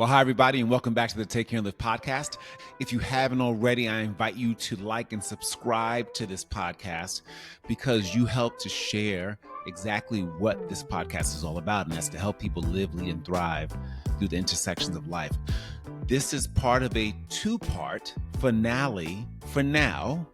Well, hi, everybody, and welcome back to the Take Care and Live podcast. If you haven't already, I invite you to like and subscribe to this podcast because you help to share exactly what this podcast is all about, and that's to help people live, lead, and thrive through the intersections of life. This is part of a two-part finale for now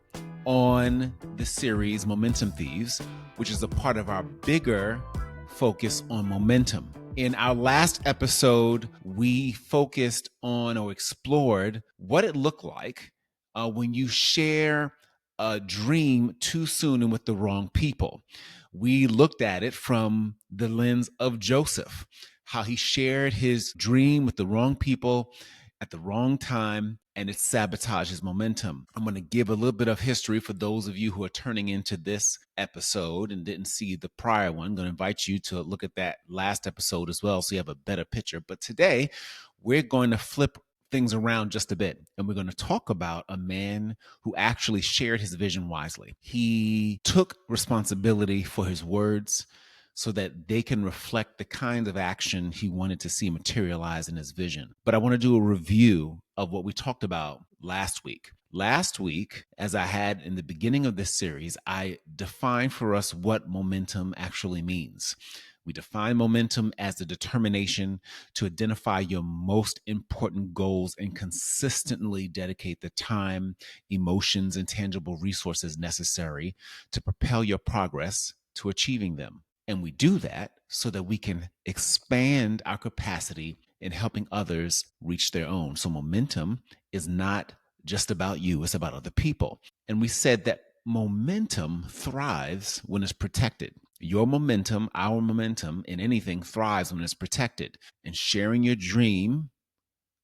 on the series Momentum Thieves, which is a part of our bigger focus on momentum. In our last episode, we focused on or explored what it looked like when you share a dream too soon and with the wrong people. We looked at it from the lens of Joseph, how he shared his dream with the wrong people at the wrong time, and it sabotaged his momentum. I'm going to give a little bit of history for those of you who are turning into this episode and didn't see the prior one. I'm going to invite you to look at that last episode as well so you have a better picture. But today, we're going to flip things around just a bit, and we're going to talk about a man who actually shared his vision wisely. He took responsibility for his words so that they can reflect the kind of action he wanted to see materialize in his vision. But I want to do a review of what we talked about last week. Last week, as I had in the beginning of this series, I defined for us what momentum actually means. We define momentum as the determination to identify your most important goals and consistently dedicate the time, emotions, and tangible resources necessary to propel your progress to achieving them. And we do that so that we can expand our capacity in helping others reach their own. So momentum is not just about you, it's about other people. And we said that momentum thrives when it's protected. Your momentum, our momentum in anything thrives when it's protected. And sharing your dream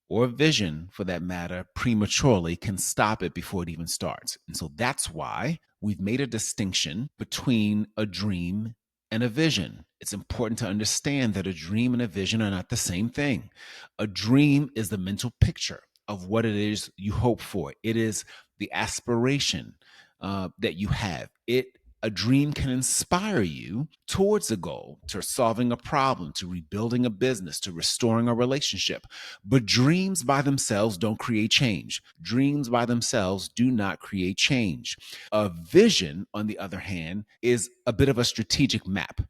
or vision, for that matter, prematurely can stop it before it even starts. And so that's why we've made a distinction between a dream and a vision. It's important to understand that a dream and a vision are not the same thing. A dream is the mental picture of what it is you hope for. It is the aspiration that you have. A dream can inspire you towards a goal, to solving a problem, to rebuilding a business, to restoring a relationship. But dreams by themselves don't create change. Dreams by themselves do not create change. A vision, on the other hand, is a bit of a strategic map.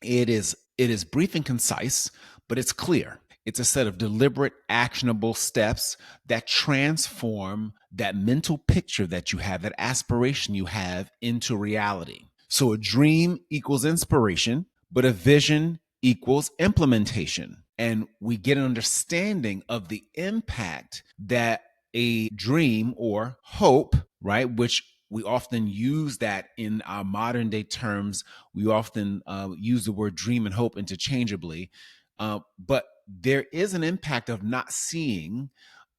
It is brief and concise, but it's clear. It's a set of deliberate, actionable steps that transform that mental picture that you have, that aspiration you have, into reality. So a dream equals inspiration, but a vision equals implementation. And we get an understanding of the impact that a dream or hope, right, which we often use that in our modern day terms. We often use the word dream and hope interchangeably. But there is an impact of not seeing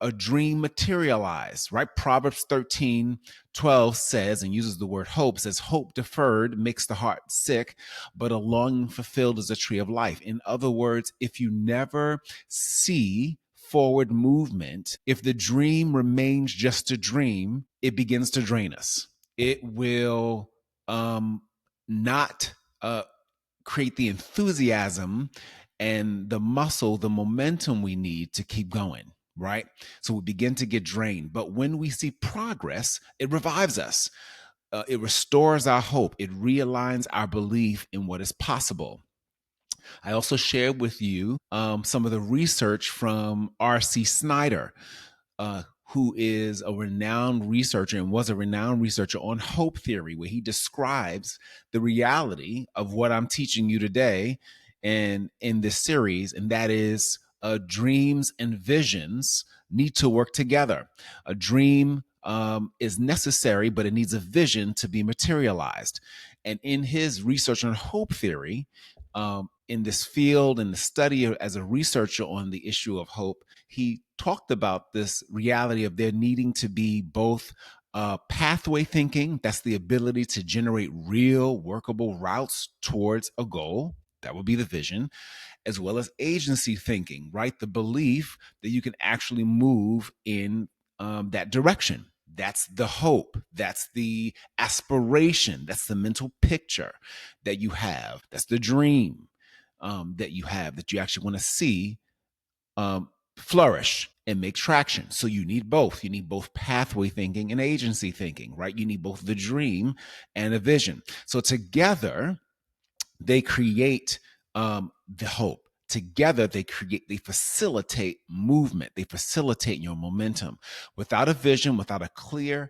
a dream materialize, right? Proverbs 13:12 says, and uses the word hope, says, hope deferred makes the heart sick, but a longing fulfilled is a tree of life. In other words, if you never see forward movement, if the dream remains just a dream, it begins to drain us. It will not create the enthusiasm and the muscle, the momentum we need to keep going, right? So we begin to get drained. But when we see progress, it revives us. It restores our hope. It realigns our belief in what is possible. I also shared with you some of the research from R.C. Snyder, who is a renowned researcher and was a renowned researcher on hope theory, where he describes the reality of what I'm teaching you today and in this series, and that is dreams and visions need to work together. A dream is necessary, but it needs a vision to be materialized. And in his research on hope theory, in this field and the study as a researcher on the issue of hope, he talked about this reality of there needing to be both pathway thinking, that's the ability to generate real workable routes towards a goal, that would be the vision, as well as agency thinking, right? The belief that you can actually move in that direction. That's the hope. That's the aspiration. That's the mental picture that you have. That's the dream that you have, that you actually want to see flourish and make traction. So you need both. You need both pathway thinking and agency thinking, right? You need both the dream and a vision. So together, they create the hope. Together, they facilitate movement. They facilitate your momentum. Without a vision, without clear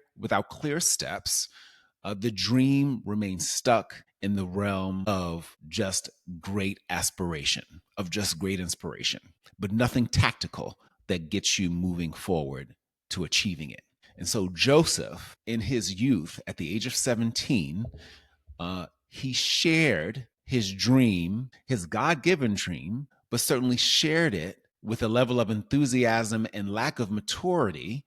steps, the dream remains stuck in the realm of just great aspiration, of just great inspiration, but nothing tactical that gets you moving forward to achieving it. And so Joseph, in his youth, at the age of 17, he shared his dream, his God-given dream, but certainly shared it with a level of enthusiasm and lack of maturity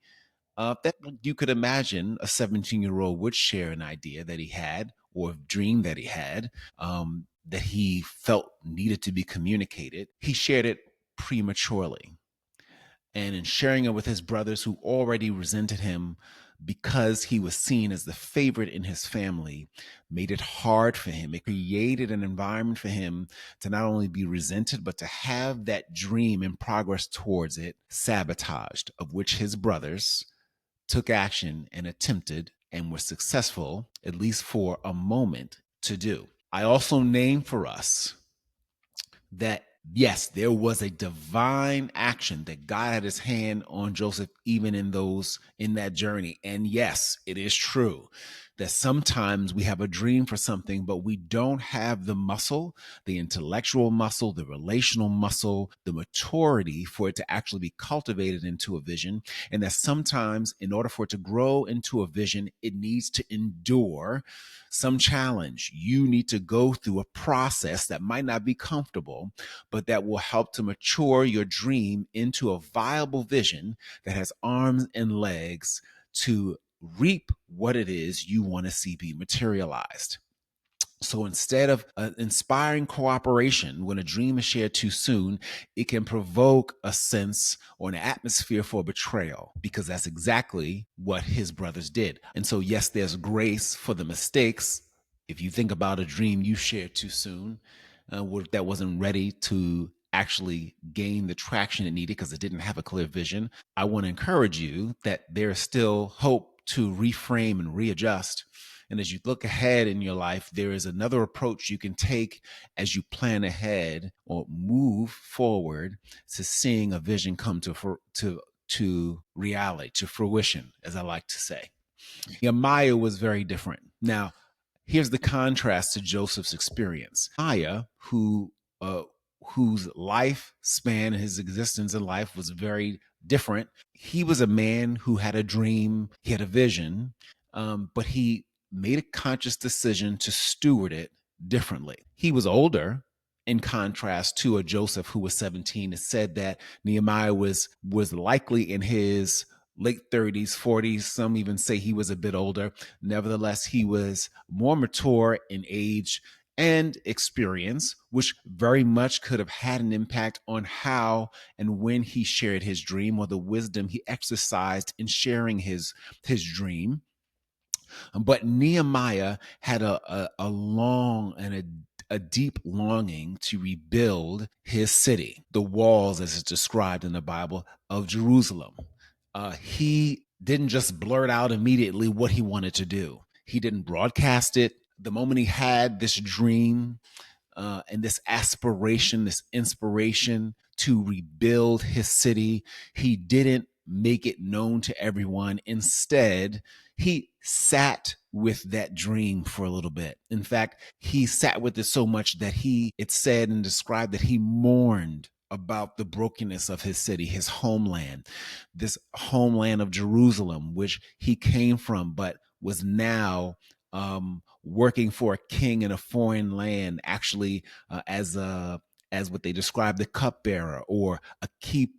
that you could imagine a 17-year-old would share an idea that he had or a dream that he had that he felt needed to be communicated. He shared it prematurely. And in sharing it with his brothers who already resented him because he was seen as the favorite in his family, made it hard for him. It created an environment for him to not only be resented, but to have that dream and progress towards it sabotaged, of which his brothers took action and attempted and were successful, at least for a moment, to do. I also name for us that yes, there was a divine action that God had his hand on Joseph, even in that journey. And yes, it is true that sometimes we have a dream for something, but we don't have the muscle, the intellectual muscle, the relational muscle, the maturity for it to actually be cultivated into a vision. And that sometimes in order for it to grow into a vision, it needs to endure some challenge. You need to go through a process that might not be comfortable, but that will help to mature your dream into a viable vision that has arms and legs to reap what it is you want to see be materialized. So instead of inspiring cooperation, when a dream is shared too soon, it can provoke a sense or an atmosphere for betrayal, because that's exactly what his brothers did. And so, yes, there's grace for the mistakes. If you think about a dream you shared too soon, that wasn't ready to actually gain the traction it needed because it didn't have a clear vision, I want to encourage you that there's still hope to reframe and readjust. And as you look ahead in your life, there is another approach you can take as you plan ahead or move forward to seeing a vision come to reality, to fruition, as I like to say. Nehemiah was very different. Now, here's the contrast to Joseph's experience. Nehemiah, whose lifespan and his existence in life was very different. He was a man who had a dream, he had a vision, but he made a conscious decision to steward it differently. He was older, in contrast to a Joseph who was 17. It said that Nehemiah was likely in his late 30s, 40s. Some even say he was a bit older. Nevertheless, he was more mature in age and experience, which very much could have had an impact on how and when he shared his dream, or the wisdom he exercised in sharing his dream. But Nehemiah had a long and a deep longing to rebuild his city, the walls, as it's described in the Bible, of Jerusalem. He didn't just blurt out immediately what he wanted to do. He didn't broadcast it. The moment he had this dream and this aspiration, this inspiration to rebuild his city, he didn't make it known to everyone. Instead, he sat with that dream for a little bit. In fact, he sat with it so much that it said and described that he mourned about the brokenness of his city, his homeland, this homeland of Jerusalem, which he came from, but was now working for a king in a foreign land, actually as what they describe, the cupbearer, or a key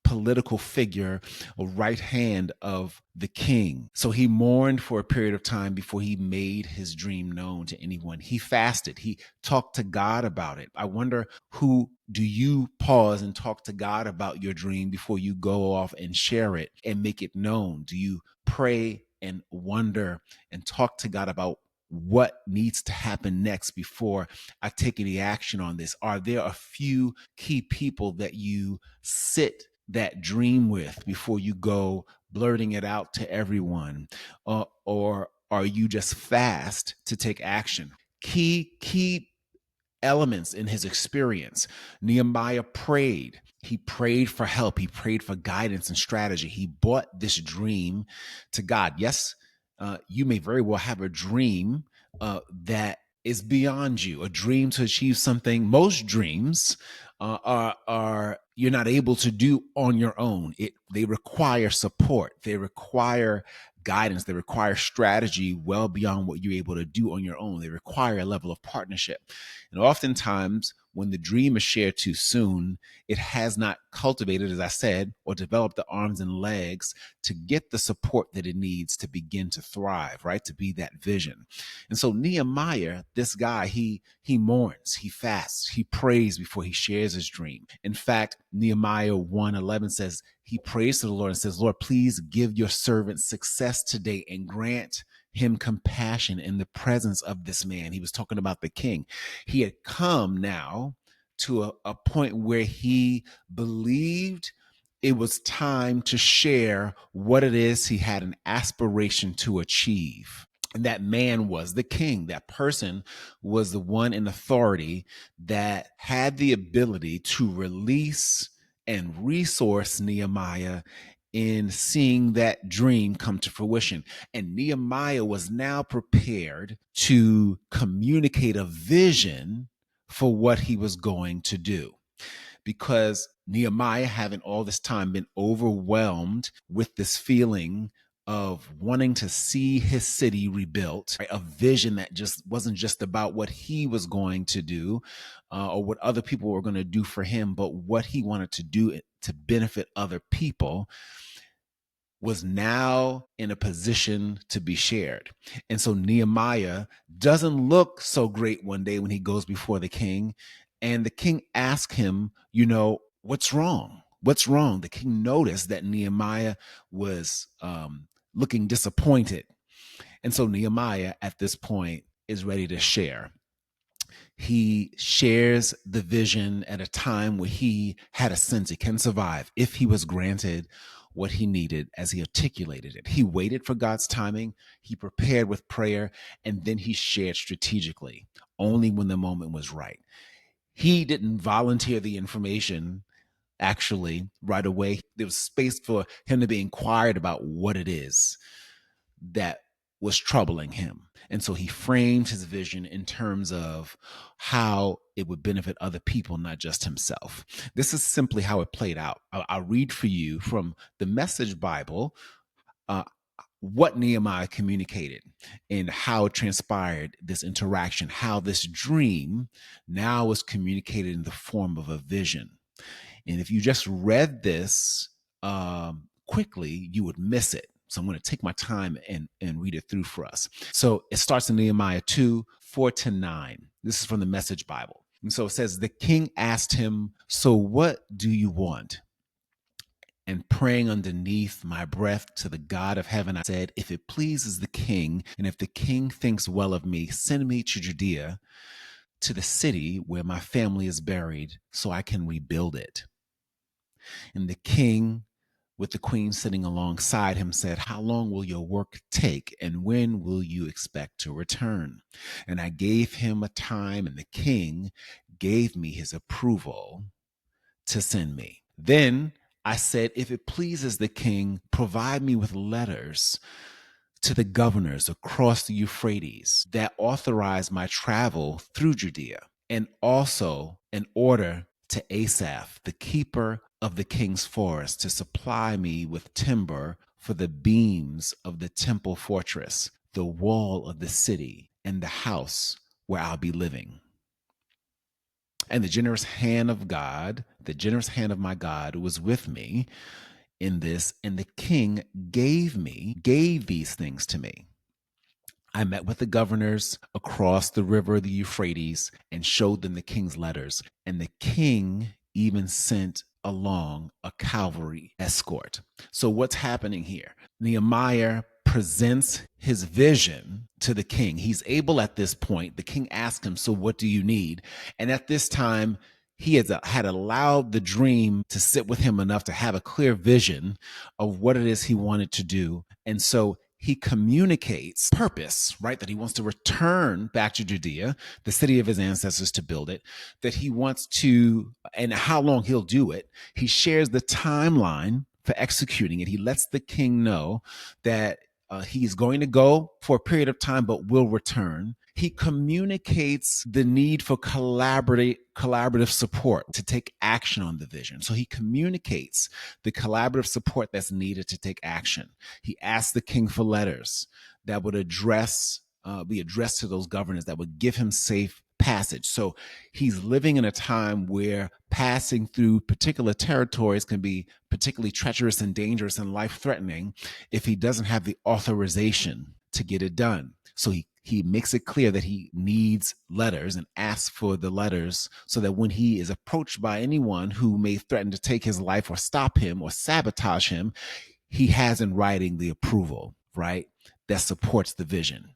political figure, a right hand of the king. So he mourned for a period of time before he made his dream known to anyone. He fasted. He talked to God about it. I wonder, who do you pause and talk to God about your dream before you go off and share it and make it known? Do you pray and wonder and talk to God about what needs to happen next before I take any action on this? Are there a few key people that you sit that dream with before you go blurting it out to everyone? Or are you just fast to take action? Key elements in his experience. Nehemiah prayed. He prayed for help. He prayed for guidance and strategy. He brought this dream to God. Yes, you may very well have a dream that is beyond you, a dream to achieve something. Most dreams are you're not able to do on your own. They require support. They require guidance. They require strategy well beyond what you're able to do on your own. They require a level of partnership. And oftentimes, when the dream is shared too soon, it has not cultivated, as I said, or developed the arms and legs to get the support that it needs to begin to thrive, right? To be that vision. And so Nehemiah, this guy, he mourns, he fasts, he prays before he shares his dream. In fact, Nehemiah 1:11 says, he prays to the Lord and says, Lord, please give your servant success today and grant him compassion in the presence of this man. He was talking about the king. He had come now to a point where he believed it was time to share what it is he had an aspiration to achieve. And that man was the king. That person was the one in authority that had the ability to release and resource Nehemiah in seeing that dream come to fruition. And Nehemiah was now prepared to communicate a vision for what he was going to do. Because Nehemiah, having all this time been overwhelmed with this feeling of wanting to see his city rebuilt, right? A vision that just wasn't just about what he was going to do or what other people were going to do for him, but what he wanted to do to benefit other people, was now in a position to be shared. And so Nehemiah doesn't look so great one day when he goes before the king. And the king asks him, what's wrong? What's wrong? The king noticed that Nehemiah was looking disappointed. And so Nehemiah at this point is ready to share. He shares the vision at a time where he had a sense he can survive if he was granted what he needed as he articulated it. He waited for God's timing, he prepared with prayer, and then he shared strategically, only when the moment was right. He didn't volunteer the information actually right away. There was space for him to be inquired about what it is that was troubling him. And so he framed his vision in terms of how it would benefit other people, not just himself. This is simply how it played out. I'll read for you from the Message Bible what Nehemiah communicated and how it transpired, this interaction, how this dream now was communicated in the form of a vision. And if you just read this quickly, you would miss it. So I'm going to take my time and read it through for us. So it starts in Nehemiah 2:4-9. This is from the Message Bible. And so it says, the king asked him, so what do you want? And praying underneath my breath to the God of heaven, I said, if it pleases the king, and if the king thinks well of me, send me to Judea, to the city where my family is buried, so I can rebuild it. And the king, with the queen sitting alongside him, said, how long will your work take, and when will you expect to return? And I gave him a time, and the king gave me his approval to send me. Then I said, if it pleases the king, provide me with letters to the governors across the Euphrates that authorize my travel through Judea, and also an order to Asaph, the keeper of the king's forest, to supply me with timber for the beams of the temple fortress, the wall of the city, and the house where I'll be living. And the generous hand of God, the generous hand of my God was with me in this, and the king gave these things to me. I met with the governors across the river, the Euphrates, and showed them the king's letters. And the king even sent along a cavalry escort. So what's happening here? Nehemiah presents his vision to the king. He's able at this point. The king asks him, so what do you need? And at this time, he had allowed the dream to sit with him enough to have a clear vision of what it is he wanted to do. And so he communicates purpose, right? That he wants to return back to Judea, the city of his ancestors, to build it, that he wants to, and how long he'll do it. He shares the timeline for executing it. He lets the king know that he's going to go for a period of time, but will return. He communicates the need for collaborative support to take action on the vision. So he communicates the collaborative support that's needed to take action. He asks the king for letters that would be addressed to those governors that would give him safe passage. So he's living in a time where passing through particular territories can be particularly treacherous and dangerous and life-threatening if he doesn't have the authorization to get it done. So he makes it clear that he needs letters and asks for the letters so that when he is approached by anyone who may threaten to take his life or stop him or sabotage him, he has in writing the approval, right, that supports the vision.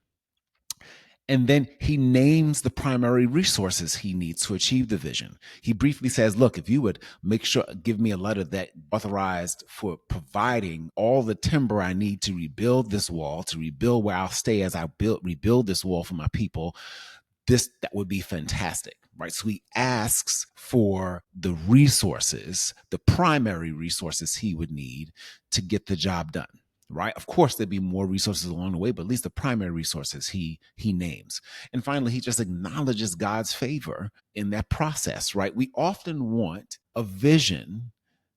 And then he names the primary resources he needs to achieve the vision. He briefly says, look, if you would give me a letter that authorized for providing all the timber I need to rebuild this wall, to rebuild where I'll stay as I rebuild this wall for my people, that would be fantastic, right? So he asks for the resources, the primary resources he would need to get the job done. Right. Of course, there'd be more resources along the way, but at least the primary resources he names. And finally, he just acknowledges God's favor in that process. Right. We often want a vision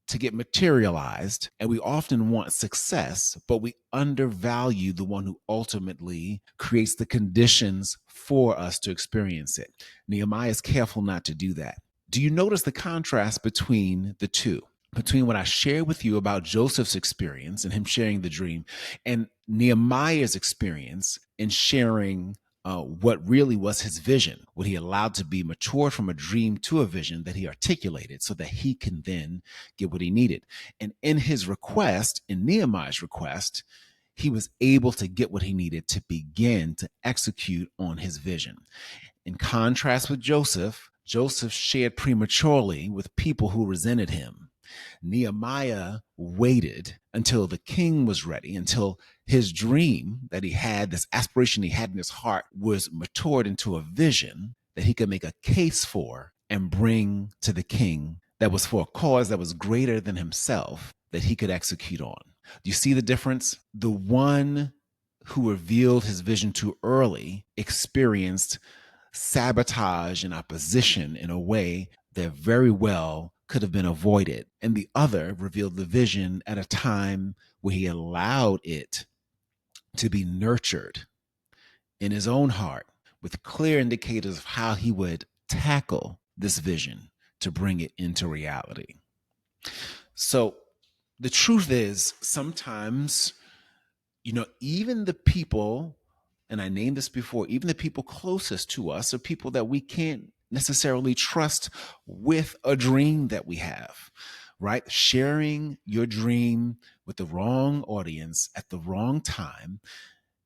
to get materialized, and we often want success, but we undervalue the one who ultimately creates the conditions for us to experience it. Nehemiah is careful not to do that. Do you notice the contrast between the two? Between what I shared with you about Joseph's experience and him sharing the dream, and Nehemiah's experience in sharing what really was his vision, what he allowed to be matured from a dream to a vision that he articulated so that he can then get what he needed. And in his request, in Nehemiah's request, he was able to get what he needed to begin to execute on his vision. In contrast with Joseph, Joseph shared prematurely with people who resented him. Nehemiah waited until the king was ready, until his dream that he had, this aspiration he had in his heart, was matured into a vision that he could make a case for and bring to the king, that was for a cause that was greater than himself, that he could execute on. Do you see the difference? The one who revealed his vision too early experienced sabotage and opposition in a way that very well could have been avoided. And the other revealed the vision at a time where he allowed it to be nurtured in his own heart with clear indicators of how he would tackle this vision to bring it into reality. So the truth is, sometimes, even the people, and I named this before, even the people closest to us are people that we can't necessarily trust with a dream that we have, right? Sharing your dream with the wrong audience at the wrong time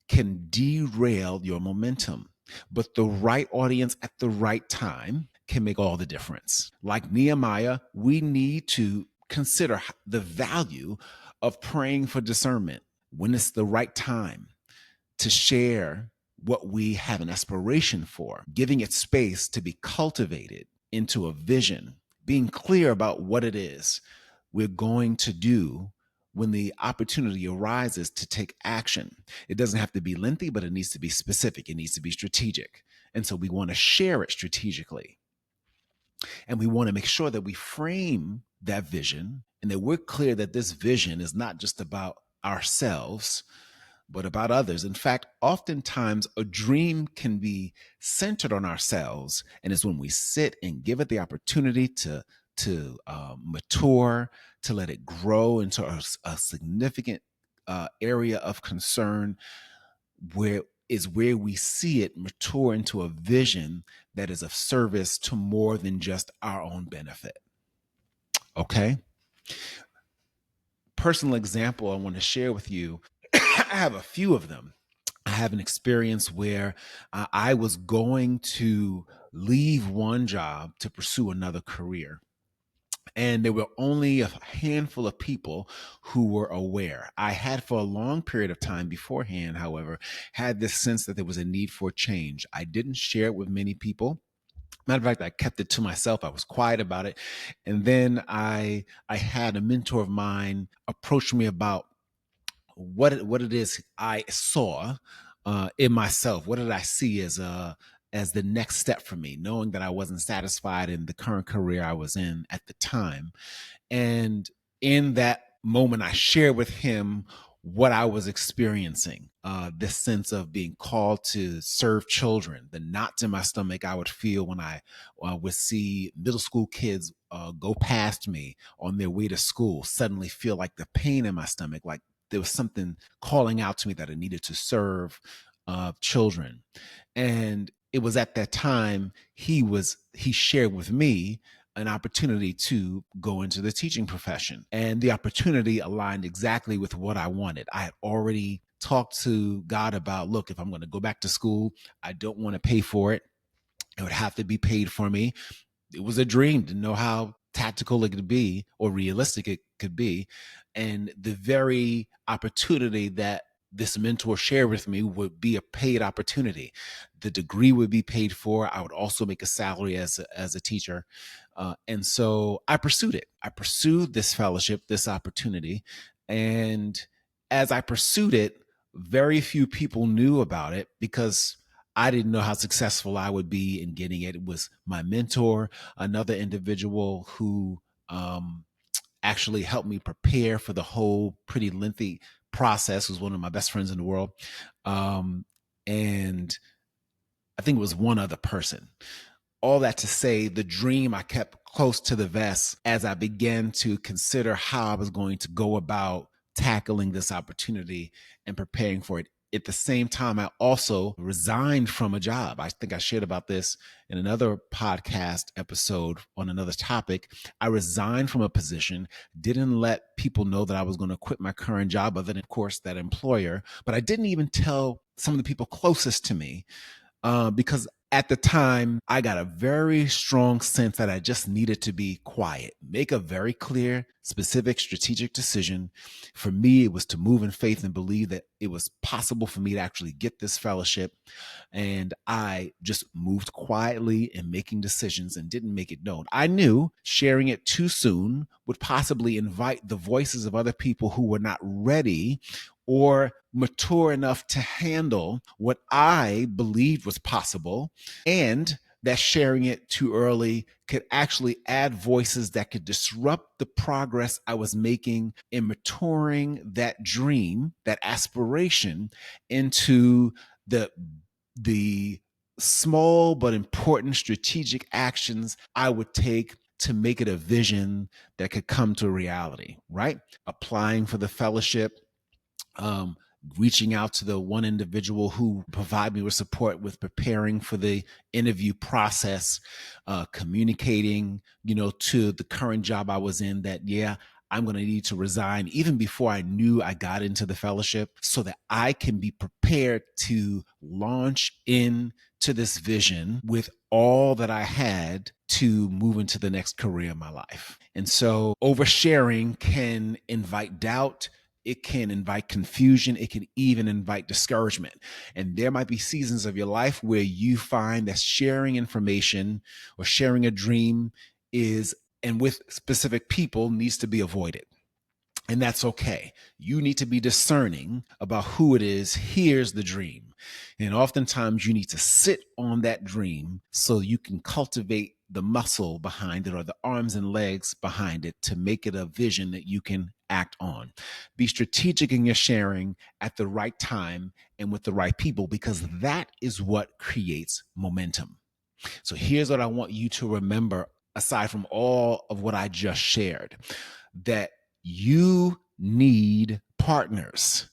can derail your momentum. But the right audience at the right time can make all the difference. Like Nehemiah, we need to consider the value of praying for discernment when it's the right time to share what we have an aspiration for, giving it space to be cultivated into a vision, being clear about what it is we're going to do when the opportunity arises to take action. It doesn't have to be lengthy, but it needs to be specific. It needs to be strategic. And so we want to share it strategically. And we want to make sure that we frame that vision and that we're clear that this vision is not just about ourselves, but about others. In fact, oftentimes a dream can be centered on ourselves, and it's when we sit and give it the opportunity to mature, to let it grow into a significant area of concern, where we see it mature into a vision that is of service to more than just our own benefit. Okay? Personal example I want to share with you. I have a few of them. I have an experience where I was going to leave one job to pursue another career. And there were only a handful of people who were aware. I had, for a long period of time beforehand, however, had this sense that there was a need for change. I didn't share it with many people. Matter of fact, I kept it to myself. I was quiet about it. And then I had a mentor of mine approach me about what it is I saw in myself. What did I see as the next step for me, knowing that I wasn't satisfied in the current career I was in at the time. And in that moment, I shared with him what I was experiencing, this sense of being called to serve children, the knots in my stomach I would feel when I would see middle school kids go past me on their way to school, suddenly feel like the pain in my stomach, like there was something calling out to me that I needed to serve children. And it was at that time he shared with me an opportunity to go into the teaching profession. And the opportunity aligned exactly with what I wanted. I had already talked to God about, look, if I'm going to go back to school, I don't want to pay for it. It would have to be paid for me. It was a dream to know how tactical it could be or realistic it could be. And the very opportunity that this mentor shared with me would be a paid opportunity. The degree would be paid for. I would also make a salary as a teacher. And so I pursued it. I pursued this fellowship, this opportunity. And as I pursued it, very few people knew about it because I didn't know how successful I would be in getting it. It was my mentor, another individual who actually helped me prepare for the whole pretty lengthy process, was one of my best friends in the world. And I think it was one other person. All that to say, the dream I kept close to the vest as I began to consider how I was going to go about tackling this opportunity and preparing for it. At the same time, I also resigned from a job. I think I shared about this in another podcast episode on another topic. I resigned from a position, didn't let people know that I was going to quit my current job, other than, of course, that employer. But I didn't even tell some of the people closest to me because at the time, I got a very strong sense that I just needed to be quiet, make a very clear, specific, strategic decision. For me, it was to move in faith and believe that it was possible for me to actually get this fellowship. And I just moved quietly in making decisions and didn't make it known. I knew sharing it too soon would possibly invite the voices of other people who were not ready or mature enough to handle what I believed was possible, and that sharing it too early could actually add voices that could disrupt the progress I was making in maturing that dream, that aspiration, into the small but important strategic actions I would take to make it a vision that could come to reality, right? Applying for the fellowship, um, reaching out to the one individual who provided me with support with preparing for the interview process, communicating, to the current job I was in that, yeah, I'm going to need to resign even before I knew I got into the fellowship so that I can be prepared to launch into this vision with all that I had to move into the next career in my life. And so oversharing can invite doubt. It can invite confusion. It can even invite discouragement. And there might be seasons of your life where you find that sharing information or sharing a dream and with specific people, needs to be avoided. And that's okay. You need to be discerning about who it is hears the dream. And oftentimes you need to sit on that dream so you can cultivate the muscle behind it or the arms and legs behind it to make it a vision that you can act on. Be strategic in your sharing at the right time and with the right people, because that is what creates momentum. So here's what I want you to remember, aside from all of what I just shared, that you need partners,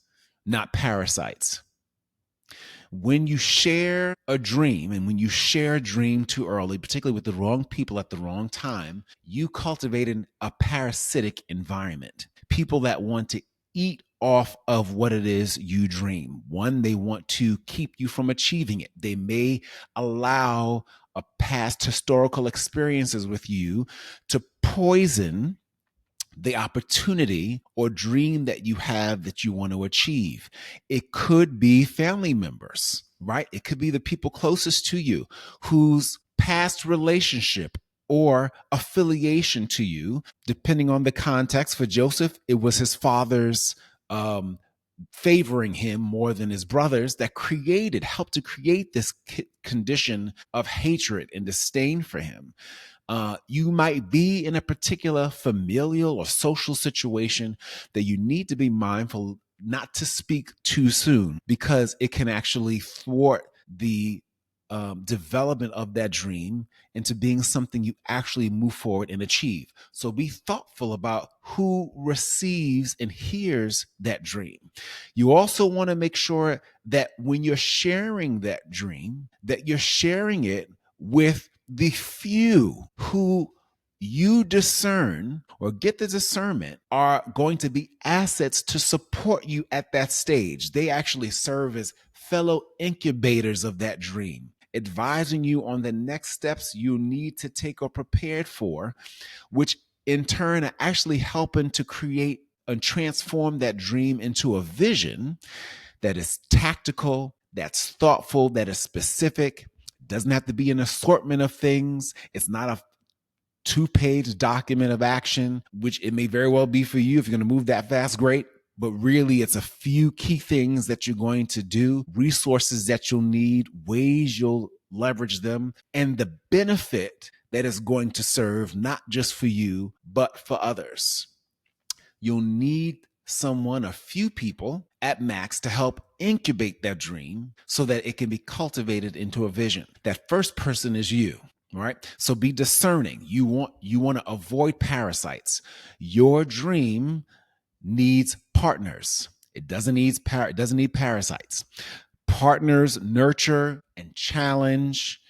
not parasites. When you share a dream, and when you share a dream too early, particularly with the wrong people at the wrong time, you cultivate a parasitic environment. People that want to eat off of what it is you dream. One, they want to keep you from achieving it. They may allow a past historical experiences with you to poison the opportunity or dream that you have that you want to achieve. It could be family members, right? It could be the people closest to you whose past relationship or affiliation to you, depending on the context. For Joseph, it was his father's favoring him more than his brothers that helped to create this condition of hatred and disdain for him. You might be in a particular familial or social situation that you need to be mindful not to speak too soon, because it can actually thwart the development of that dream into being something you actually move forward and achieve. So be thoughtful about who receives and hears that dream. You also want to make sure that when you're sharing that dream, that you're sharing it with the few who you discern or get the discernment are going to be assets to support you at that stage. They actually serve as fellow incubators of that dream, advising you on the next steps you need to take or prepared for, which in turn are actually helping to create and transform that dream into a vision that is tactical, that's thoughtful, that is specific. It doesn't have to be an assortment of things. It's not a 2-page document of action, which it may very well be for you. If you're going to move that fast, great. But really, it's a few key things that you're going to do, resources that you'll need, ways you'll leverage them, and the benefit that is going to serve not just for you, but for others. You'll need someone, a few people at max, to help incubate that dream so that it can be cultivated into a vision. That first person is you. All right. So be discerning. You want to avoid parasites. Your dream needs partners. It doesn't need parasites. Partners nurture and challenge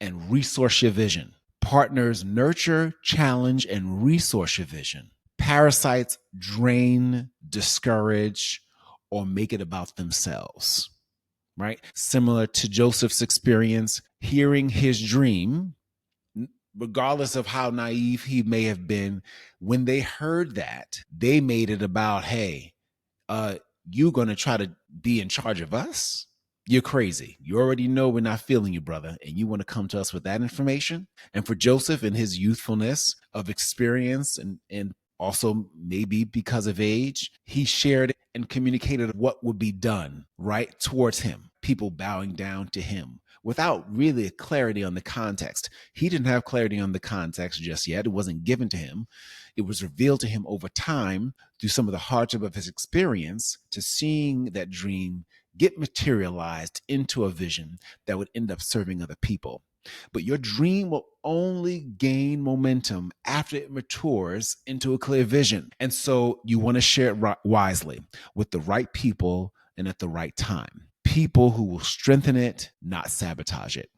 and resource your vision. Partners nurture, challenge, and resource your vision. Parasites drain, discourage, or make it about themselves, right? Similar to Joseph's experience, hearing his dream, regardless of how naive he may have been, when they heard that, they made it about, hey, you going to try to be in charge of us? You're crazy. You already know we're not feeling you, brother, and you want to come to us with that information? And for Joseph, in his youthfulness of experience and also maybe because of age, he shared and communicated what would be done right towards him, people bowing down to him without really a clarity on the context. He didn't have clarity on the context just yet. It wasn't given to him. It was revealed to him over time through some of the hardship of his experience, to seeing that dream get materialized into a vision that would end up serving other people. But your dream will only gain momentum after it matures into a clear vision. And so you want to share it wisely with the right people and at the right time. People who will strengthen it, not sabotage it.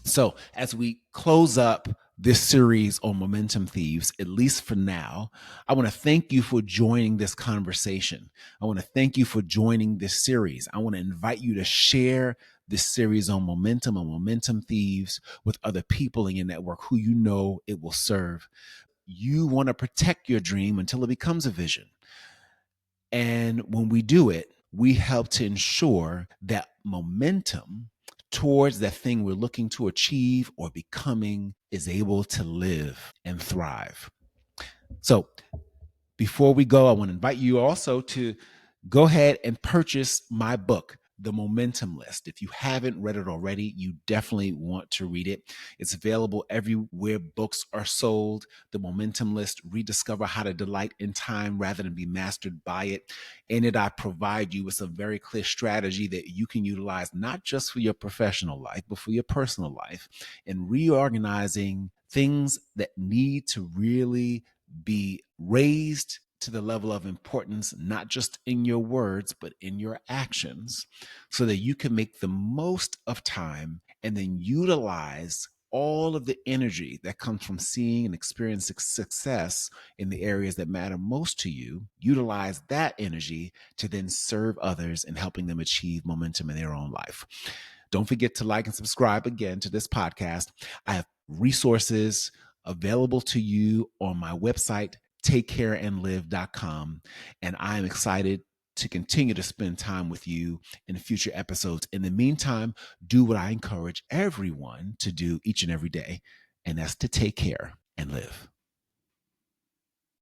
So as we close up this series on Momentum Thieves, at least for now, I want to thank you for joining this conversation. I want to thank you for joining this series. I want to invite you to share this series on Momentum Thieves with other people in your network who you know it will serve. You want to protect your dream until it becomes a vision. And when we do it, we help to ensure that momentum towards that thing we're looking to achieve or becoming is able to live and thrive. So before we go, I want to invite you also to go ahead and purchase my book, The Momentum List. If you haven't read it already, you definitely want to read it. It's available everywhere books are sold. The Momentum List: Rediscover How to Delight in Time rather than be mastered by it. In it, I provide you with some very clear strategy that you can utilize not just for your professional life, but for your personal life, in reorganizing things that need to really be raised to the level of importance, not just in your words, but in your actions, so that you can make the most of time and then utilize all of the energy that comes from seeing and experiencing success in the areas that matter most to you, utilize that energy to then serve others and helping them achieve momentum in their own life. Don't forget to like and subscribe again to this podcast. I have resources available to you on my website, takecareandlive.com. And I am excited to continue to spend time with you in future episodes. In the meantime, do what I encourage everyone to do each and every day, and that's to take care and live.